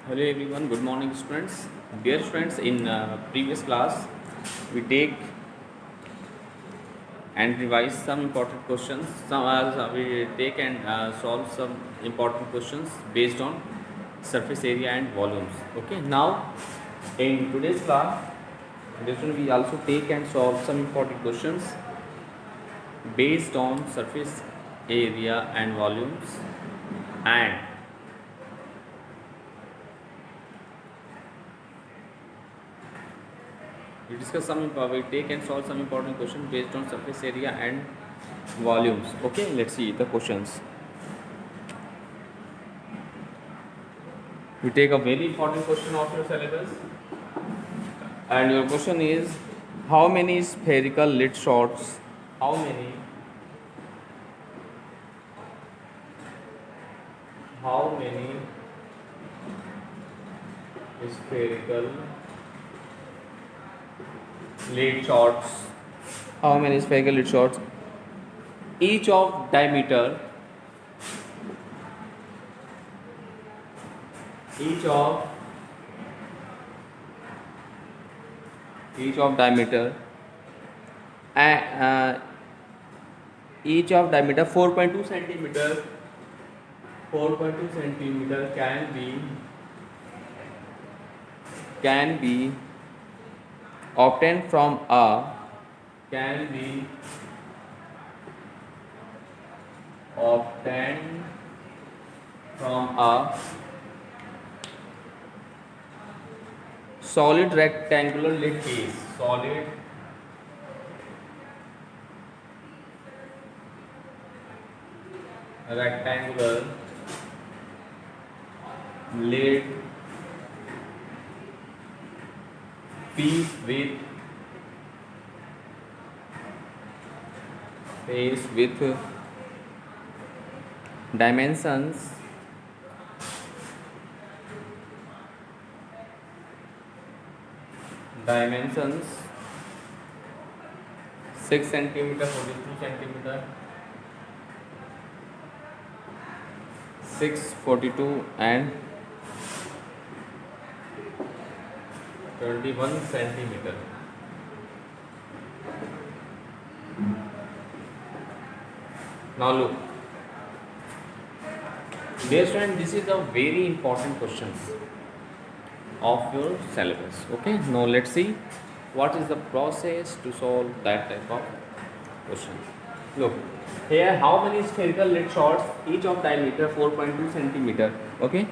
Hello everyone, good morning students. Dear students, in previous class we take and revise some important questions. We take and solve some important questions based on surface area and volumes. Okay, now in today's class, we also take and solve some important questions based on surface area and volumes, and we take and solve some important questions based on surface area and volumes. Okay, let's see the questions. We take a very important question of your syllabus, and your question is, how many spherical lit shots? How many? How many spherical lit shots? How many spherical lit shots? Each of diameter. Each of diameter. Uh, each of diameter 4.2 centimeter. 4.2 centimeter can be obtained from a can be obtained from a solid rectangular lid case. Solid rectangular lid piece with dimensions 6 centimeter, 42 centimeter, 6, 42 and 21 centimeter. Now look, dear student, this is a very important questions of your syllabus. Okay, now let's see what is the process to solve that type of question. Look here, how many spherical lit shots, each of diameter 4.2 centimeter. Okay,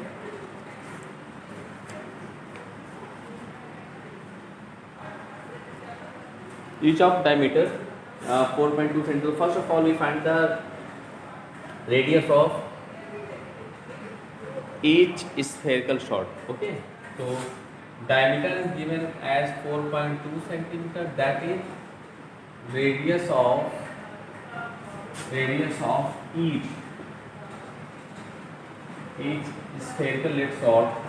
each of diameter 4.2 centimeter. First of all, we find the radius of each spherical shot. Okay, so diameter is given as 4.2 centimeter, that is radius of each spherical lit shot,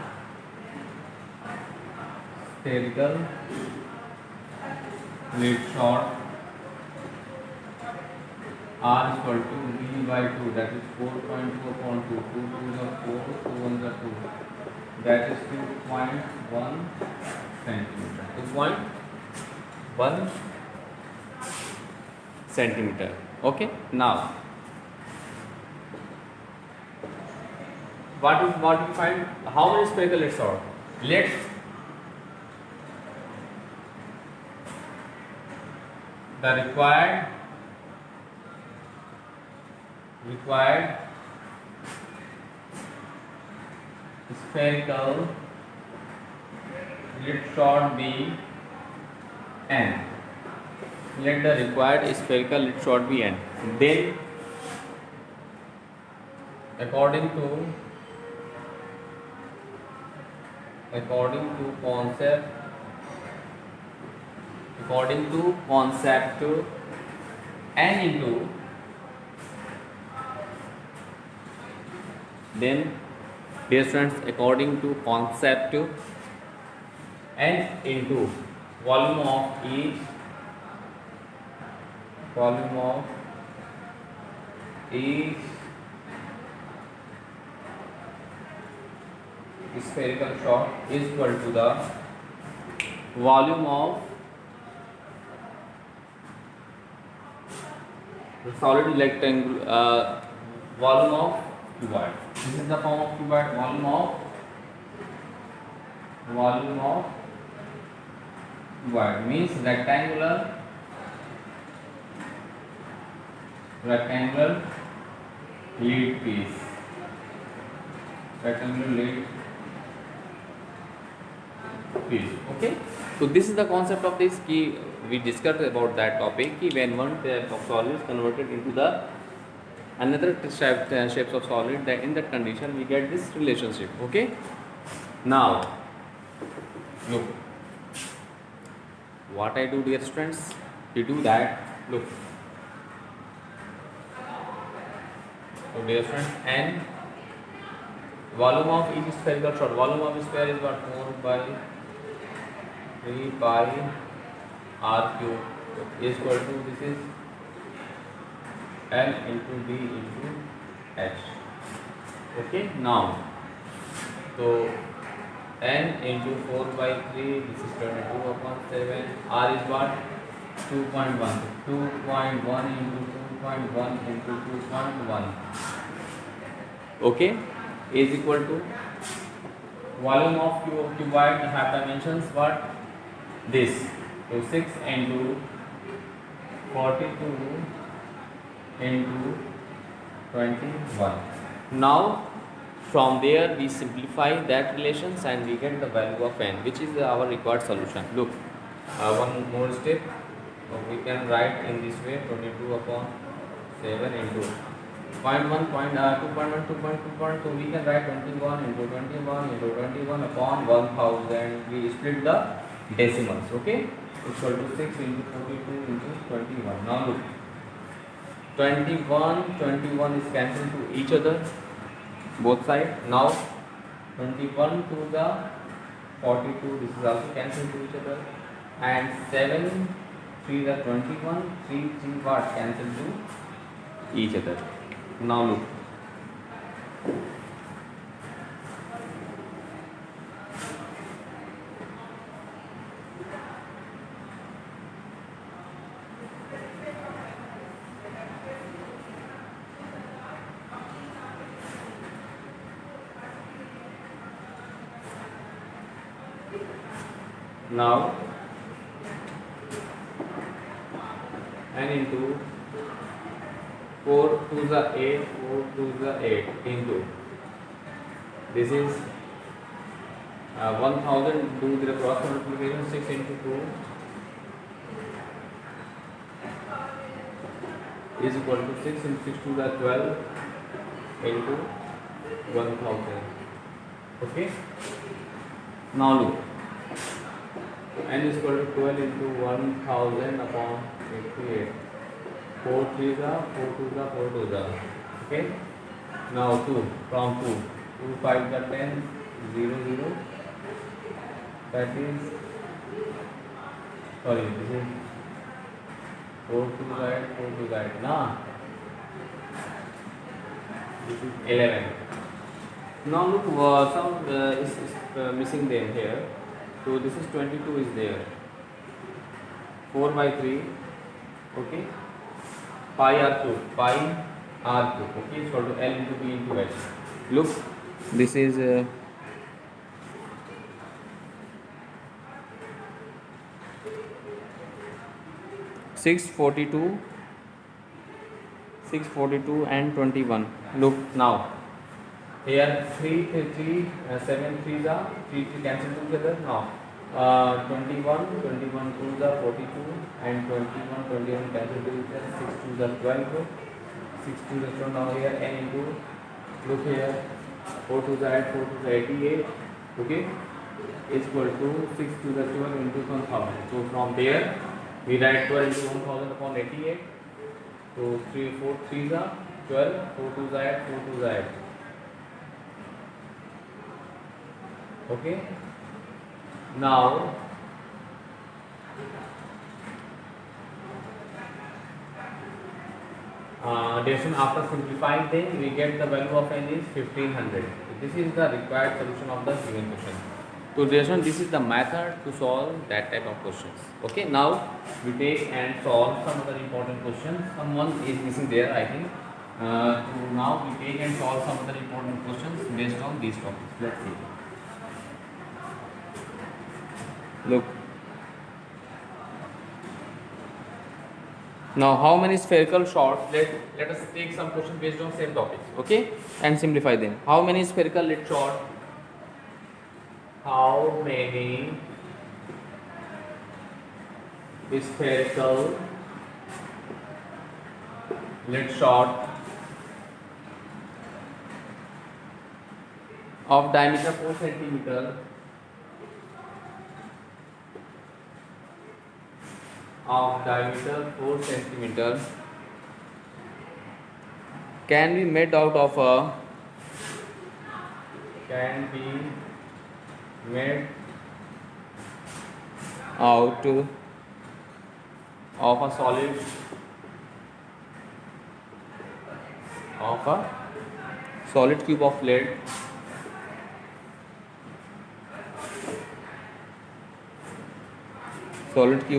r is equal to b by 2, that is 4.2 upon 2, 2 2 is 4, 2 1 is 2, that is 2.1 centimeter. 2.1 centimeter. Okay, now what we find, how many spherical lit shot? Let the required spherical lit shot be n. Let the required spherical lit shot be n. Then according to concept n into, then dear students, according to concept n into volume of each spherical shot is equal to the volume of the solid rectangle, volume of cuboid. This is the form of cuboid. Volume of cuboid means rectangular lead piece. Rectangular lead piece. Okay. So this is the concept of this key. We discussed about that topic. Key when one type of solid is converted into the another shapes of solid, that in that condition we get this relationship. Okay. Now look what I do, dear students. You do that. Look. So dear friends, and volume of each spherical shot. Volume of sphere is what 4 by 3 pi r cube is equal to, this is L into D into H. Okay. Now, so n into 4 by 3, this is 22 upon 7. R is what? 2.1. 2.1 into 2.1 into 2.1. Okay. Is equal to volume of cuboid, have dimensions what? This. So 6 into 42 into 21. Now from there we simplify that relations and we get the value of n, which is our required solution. Look, one more step. We can write in this way: 22 upon 7 into 2.1, we can write 21 into 21 into 21 upon 1000. We split the decimals. Okay, equal to 6 into 42 into 21. Now look, 21 is cancelled to each other, both sides. Now 21 to the 42, this is also cancelled to each other, and 7 3 the 21, 3 what cancelled to each other. Now look, now n into 4 to the 8, 4 to the 8 into, this is 1000, do the cross multiplication, 6 into 2 is equal to 6 into 6 to the 12 into 1000. Okay. Now look, n is equal to 12 into 1000 upon 88. 4 3 the 4 2 the 4 2 the. Okay. Now 2 from 2 5 the 10 0 0. That is, sorry, this is 4 to the right, 4 to the right. Nah, this is 11. Now look, some is missing them here. So this is 22 is there. 4 by 3. Okay. Pi r cube. Okay, it's equal to L into B into H. Look, this is 642 and 21. Look now. Here 3 7 3 the 3 cancel together. Now 21 to the 42 and 21 cancel together. 6 to the 12, 6 to the 12. Now here n into, look here, 4 to the 8, 4 to the 88. Okay, is equal to 6 to the 12 into 1000. So from there we write 12 into 1000 upon 88. So 3 4 3 the 12, 4 to the 8, 4 to the 8. Okay. Now after simplifying them, we get the value of n is 1500. This is the required solution of the given question. So dear students, this is the method to solve that type of questions. Okay, now we take and solve some other important questions. Someone is missing there, I think. So now we take and solve some other important questions based on these topics. Let's see. Look. Now, how many spherical shots? Let us take some questions based on same topics. Okay, and simplify them. How many spherical lit shot? How many spherical lit shot of diameter 4 centimeter can be made out of a solid cube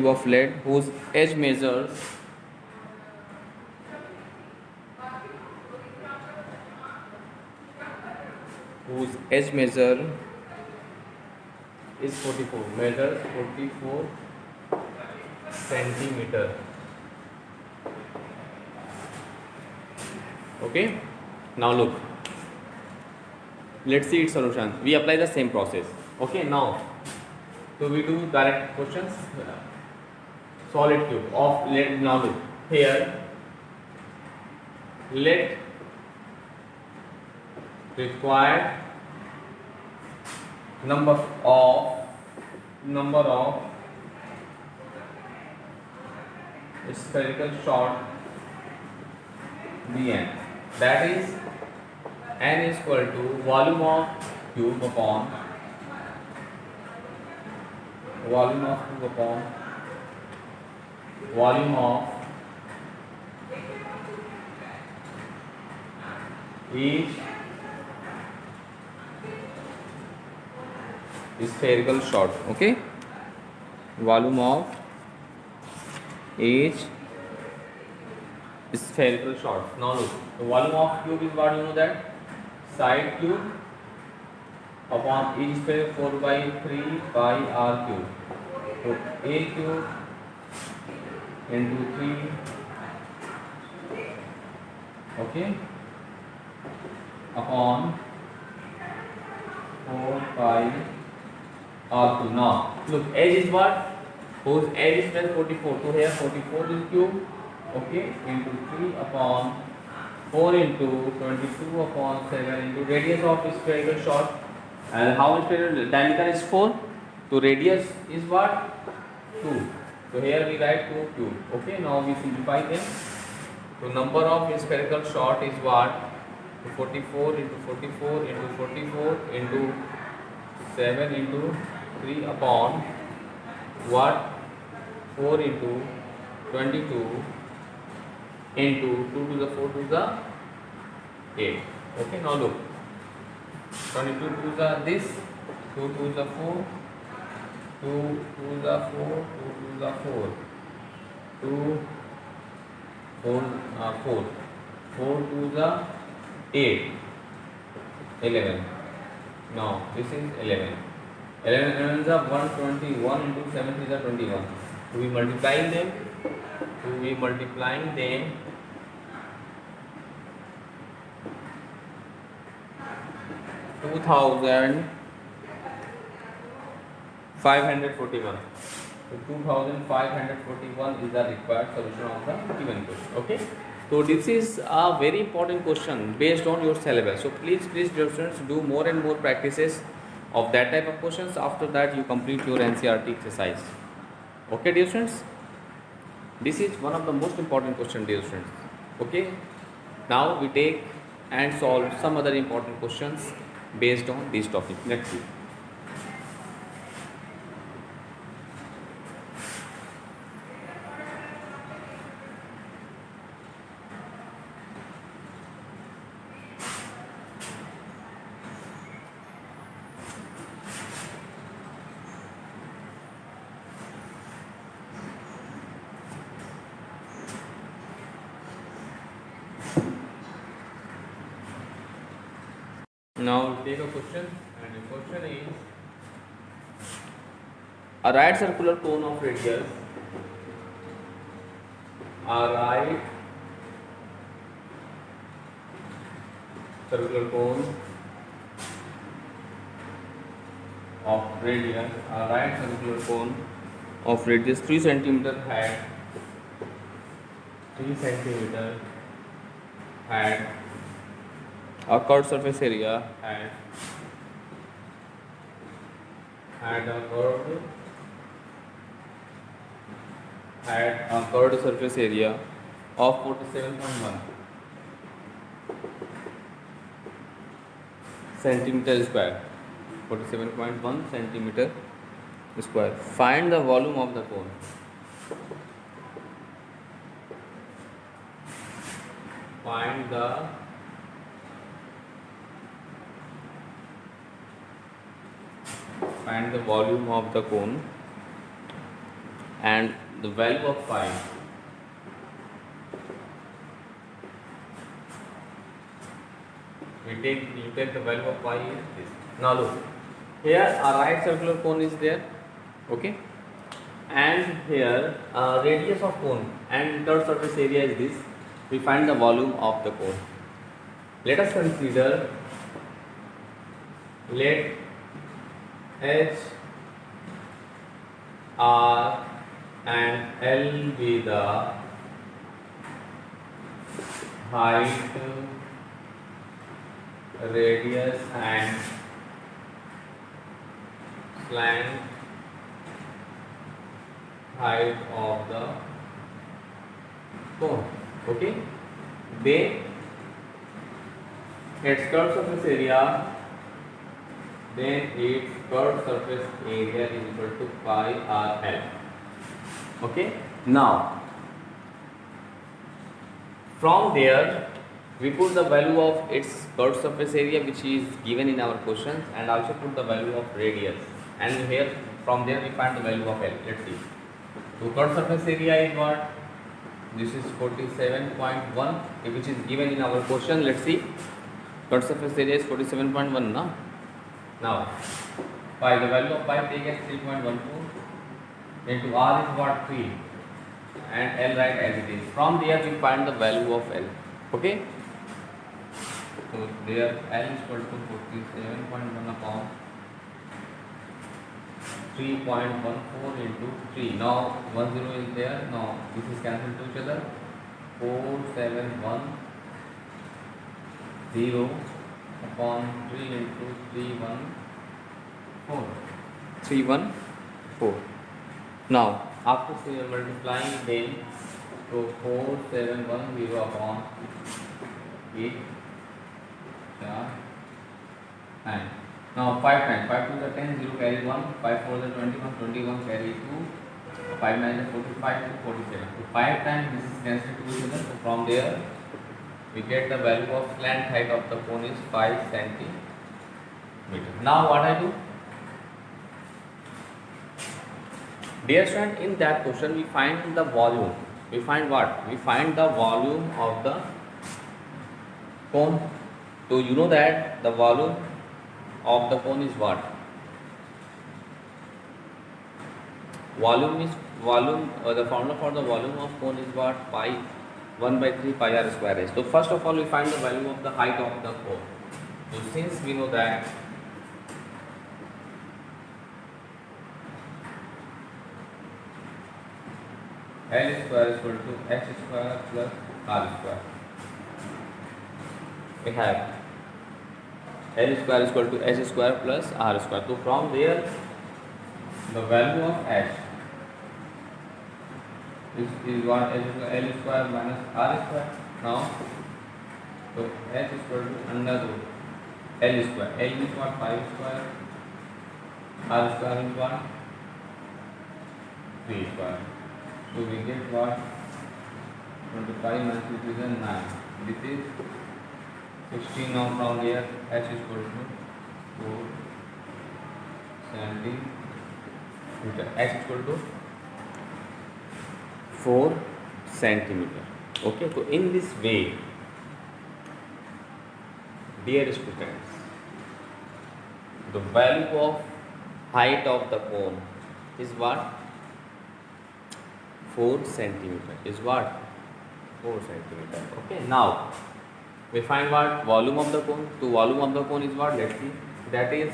of lead whose edge measures is 44 centimeter. Okay, now look, let's see its solution. We apply the same process. Okay, now so we do direct questions. Solid cube of lead. Now look here, let required number of spherical shot be n. That is n is equal to volume of cube upon volume of each spherical shot. Okay, volume of each spherical shot. Now look, the volume of cube is what you know, that side cube upon each sphere 4 by 3 pi r cube. So a cube into 3, okay, upon 4 pi r cube. Now look, edge is what? Whose edge is 44. So here 44 is cube, okay, into 3 upon 4 into 22 upon 7 into radius of spherical shot. And how spherical diameter is 4? So radius is what? 2. So here we write 2 cube. Okay, now we simplify them. So number of spherical shot is what? 44 into 44 into 44 into 7 into 3 upon what? 4 into 22 into 2 to the 4 to the 8. Okay, now look, 22 to the this, 2 to the 4, 2 to the 4, 2 to the 4, 2 4 4 to the 8, 11. Now this is 11. 11 is 121 into 7 is 21. So we multiplying them. 2541. So 2541 is the required solution of the given question. Okay. So this is a very important question based on your syllabus. So please dear students, do more and more practices of that type of questions. After that you complete your NCERT exercise. Okay dear students. This is one of the most important question dear students. Okay. Now we take and solve some other important questions based on this topic. Let's see. Now we take a question, and the question is a right circular cone of radius. A right circular cone of radius. A right circular cone of radius 3 centimeter had 3 centimeter had a curved surface area had a curved surface area of 47.1 centimeter square. 47.1 centimeter square. Find the volume of the cone. Find the volume of the cone and the value of phi. You take the value of phi is this. Now look, here a right circular cone is there, okay, and here radius of cone and curved surface area is this. We find the volume of the cone. Let us consider, let H, R and L be the height, radius and slant height of the cone. Okay, then its curved surface area, is equal to pi r L. Okay, now from there we put the value of its curved surface area which is given in our questions, and also put the value of radius, and here from there we find the value of L. Let's see. So curved surface area is what? This is 47.1 which is given in our question. Let's see. Curved surface area is 47.1 now. Now pi, the value of pi take as 3.14 into r is what? 3, and L write as it is. From there we find the value of L. Okay, so there L is equal to 47.1 upon 3.14 into 3. Now 1 0 is there. Now this is cancelled to each other. 4710 upon 3 into 314. 314. Now after multiplying them, so 4710 upon 8 4 9. Now 5 times 5 to the 10, 0 carry 1, 5 4 the 21, 21 carry 2, 5 9 the 45 to 47. So 5 times this is cancelled to each other. So from there we get the value of slant height of the cone is 5 centimeter. Now what I do? Dear student, in that question we find the volume. We find what? We find the volume of the cone. So you know that the volume of the cone is what? The formula for the volume of cone is what? Pi 1 by 3 pi r square h. So first of all we find the value of the height of the cone. So since we know that L square is equal to h square plus r square. We have L square is equal to h square plus r square. So from there the value of h is what? L square minus r square. Now so h is equal to under root L square. L is what? 5 square. R square is what? 3 square. So we get what? 25 minus 2 is 9. This is 16. Now from here h is equal to 4 centimeter. H is equal to 4 centimeter. Okay, so in this way, dear students, The value of height of the cone is what? 4 centimeter is what? 4 centimeter. Okay, now we find what? Volume of the cone. So volume of the cone is what? Let's see. That is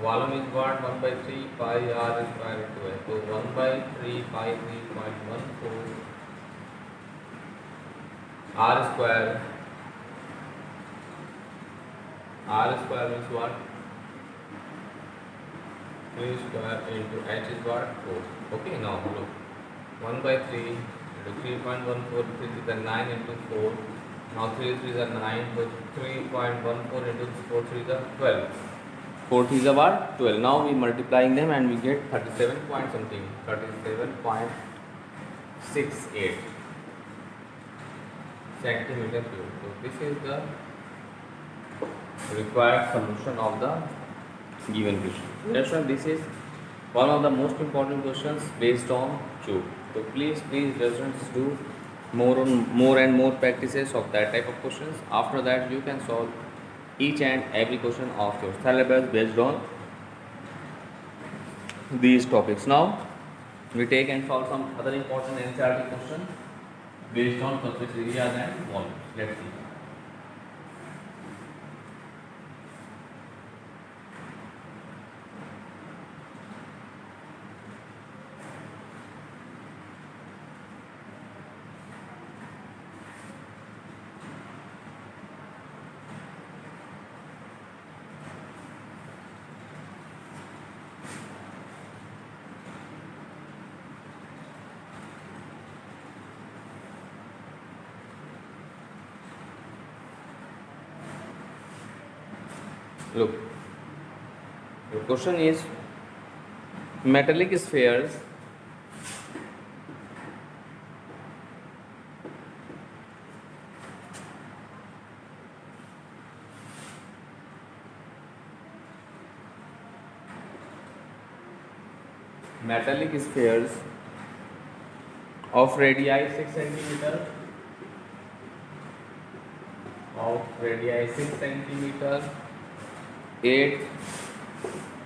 volume is what? 1 by 3 pi r square into s. So 1 by 3 pi 3.14 r square. R square means what? 3 square into h is what? 4. Okay, now look. 1 by 3 into 3.14, 3 is the 9 into 4. Now 3 is the 9, so 3.14 into 4 3 is the 12. 4 3 is the what? 12. Now we multiplying them and we get 37 point something, 37.68 centimeter cube. So this is the required solution of the given question. That's why this is one of the most important questions based on tube. So please students do more and more practices of that type of questions. After that you can solve each and every question of your syllabus based on these topics. Now we take and solve some other important NCERT questions based on surface areas and volumes. Let's see. Look, the question is metallic spheres of radii 6 centimeter of radii 6 centimeter, 8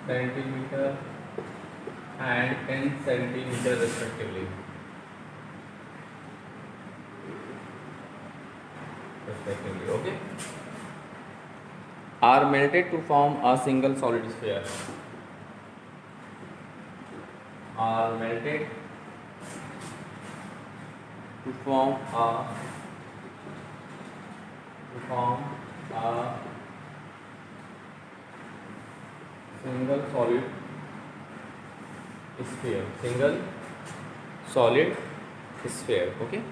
centimeter and 10 centimeter respectively. Okay, are melted to form a single solid sphere. Are melted to form a single solid sphere. Okay,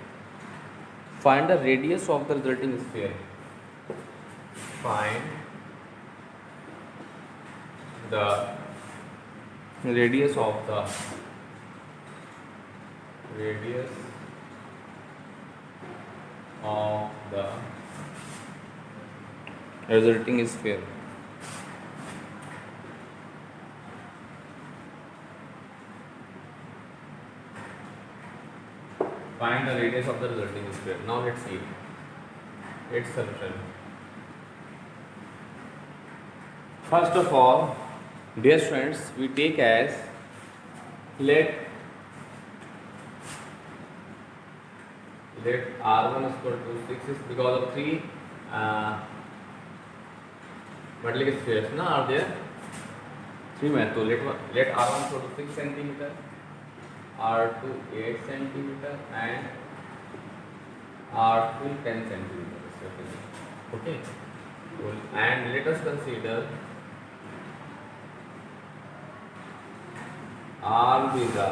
find the radius of the resulting sphere. Find the radius of the resulting sphere. Find the radius of the resulting sphere. Now let's see its solution. First of all, dear students, we take as let r1 is equal to 6 is because of 3 metallic spheres are there 3 में तो let r1 equal to 6 centimeter, r2 8 centimeter and r3 10 centimeter. Okay, and let us consider r be the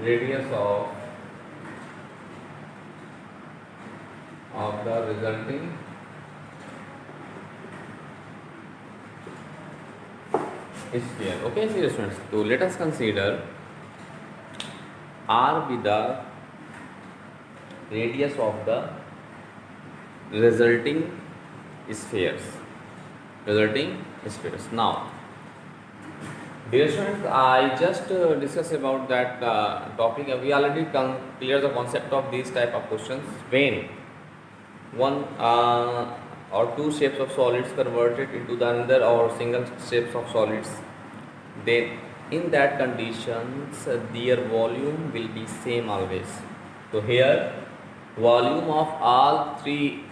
radius of the resulting sphere. Okay, serious students. So let us consider r be the radius of the resulting spheres. Now, dear students, I just discussed about that topic. We already clear the concept of these type of questions when one or two shapes of solids converted into the another or single shapes of solids, then in that conditions their volume will be same always. So here volume of all three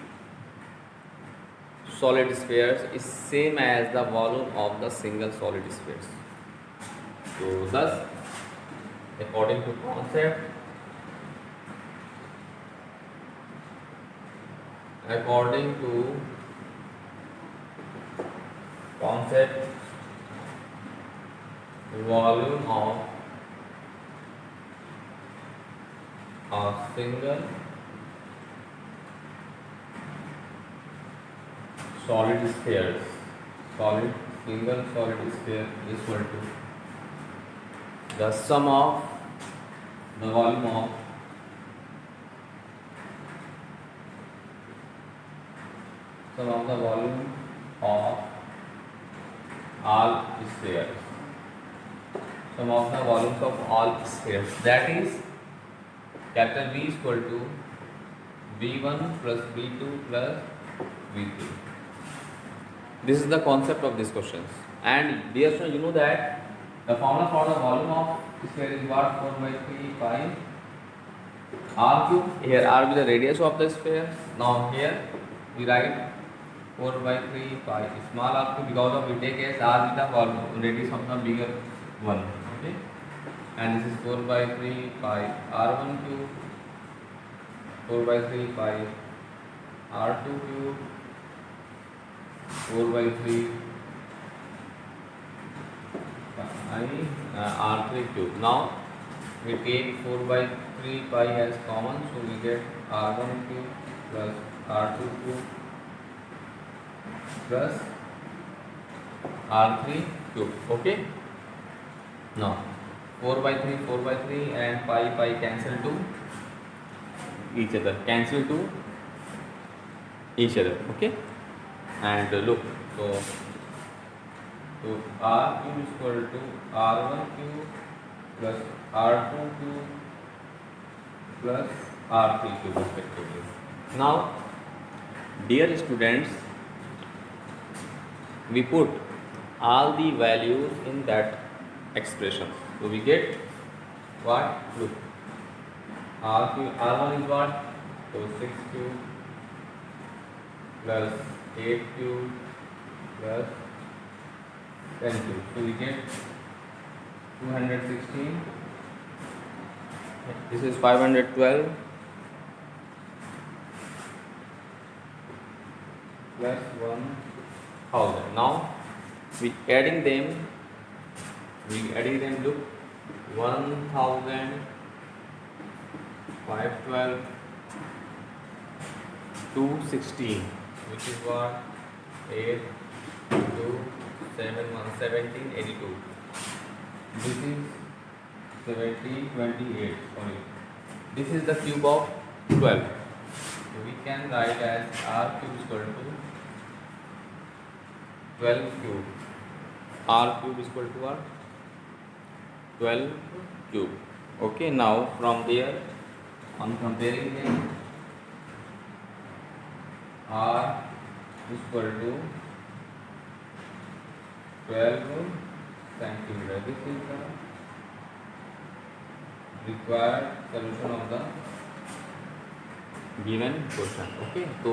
solid spheres is same as the volume of the single solid spheres. So thus, according to concept, according to concept, volume of a single solid spheres, single solid sphere is equal to the sum of the volume of of all spheres, sum of the volumes of all spheres, that is capital V is equal to V1 plus V2 plus V3. This is the concept of these questions. And dear students, you know that the formula for the volume of sphere is what? 4 by 3 pi r cube. Here r will be the radius of the sphere. Now here we write 4 by 3 pi small r cube, because of we take as r is the volume radius of the bigger one. Okay, and this is 4 by 3 pi r1 cube, 4 by 3 pi r2 cube, 4 by 3 r3 cube. Now we take 4 by 3 pi as common, so we get r1 cube plus r2 cube plus r3 cube. Okay, now 4 by 3 and pi cancel to each other, okay, and look, so r cube is equal to r1 cube plus r2 cube plus r3 cube respectively. Now dear students, we put all the values in that expression, so we get what? Look, r1 is what? So 6 cube plus 8 cube plus 10 cube, so we get 216. This is 512 plus 1000. Now we adding them, look, 1000, 512, 216, which is what? 8, 2, 7, 1, 17, 82. This is 70, 28. Sorry. This is the cube of 12. So we can write as r cube is equal to 12 cube. R cube is equal to what? 12 cube. Okay, now from there on comparing them, r is equal to 12 centimeter. This is the required solution of the given question. Okay, so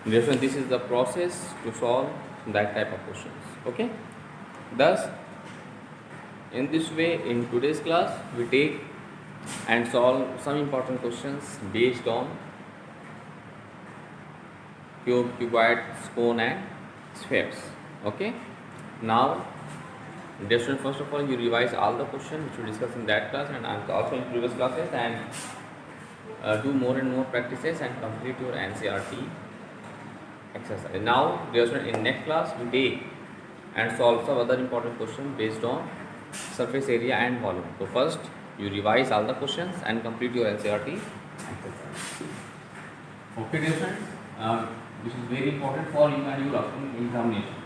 this is the process to solve that type of questions. Okay, thus in this way, in today's class we take and solve some important questions based on cube, cuboid, cone and spheres. Okay, now dear student, first of all you revise all the questions which we discussed in that class and also in previous classes, and do more and more practices and complete your NCERT exercise. Now dear student, in next class we take and solve some other important questions based on surface area and volume. So first you revise all the questions and complete your NCERT exercise. Okay dear students, which is very important for you and your upcoming examinations.